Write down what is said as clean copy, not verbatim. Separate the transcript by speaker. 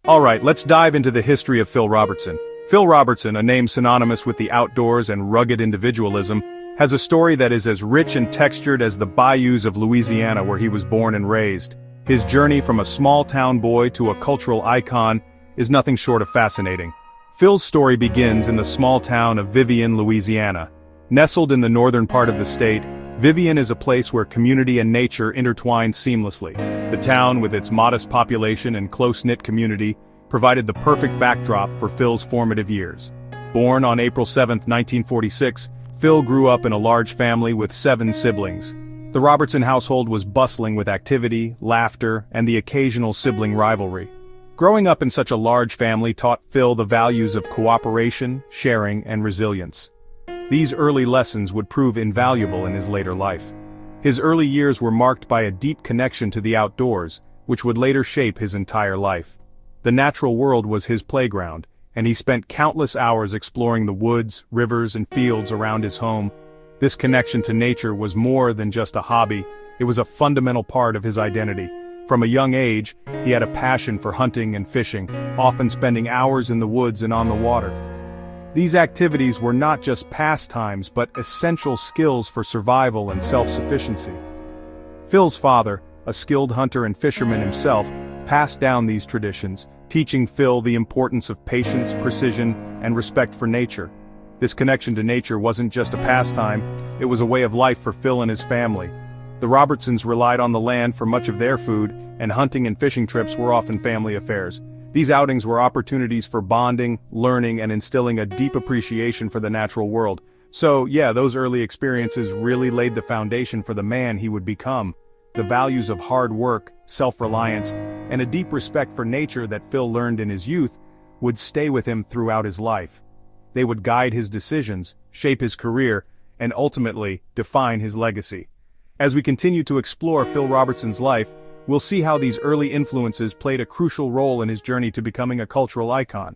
Speaker 1: Alright, let's dive into the history of Phil Robertson. Phil Robertson, a name synonymous with the outdoors and rugged individualism, has a story that is as rich and textured as the bayous of Louisiana where he was born and raised. His journey from a small-town boy to a cultural icon is nothing short of fascinating. Phil's story begins in the small town of Vivian, Louisiana. Nestled in the northern part of the state, Vivian is a place where community and nature intertwine seamlessly. The town, with its modest population and close-knit community, provided the perfect backdrop for Phil's formative years. Born on April 7, 1946, Phil grew up in a large family with 7 siblings. The Robertson household was bustling with activity, laughter, and the occasional sibling rivalry. Growing up in such a large family taught Phil the values of cooperation, sharing, and resilience. These early lessons would prove invaluable in his later life. His early years were marked by a deep connection to the outdoors, which would later shape his entire life. The natural world was his playground, and he spent countless hours exploring the woods, rivers, and fields around his home. This connection to nature was more than just a hobby, it was a fundamental part of his identity. From a young age, he had a passion for hunting and fishing, often spending hours in the woods and on the water. These activities were not just pastimes but essential skills for survival and self-sufficiency. Phil's father, a skilled hunter and fisherman himself, passed down these traditions, teaching Phil the importance of patience, precision, and respect for nature. This connection to nature wasn't just a pastime, it was a way of life for Phil and his family. The Robertsons relied on the land for much of their food, and hunting and fishing trips were often family affairs. These outings were opportunities for bonding, learning, and instilling a deep appreciation for the natural world. So, yeah, those early experiences really laid the foundation for the man he would become. The values of hard work, self-reliance, and a deep respect for nature that Phil learned in his youth would stay with him throughout his life. They would guide his decisions, shape his career, and ultimately define his legacy. As we continue to explore Phil Robertson's life, we'll see how these early influences played a crucial role in his journey to becoming a cultural icon.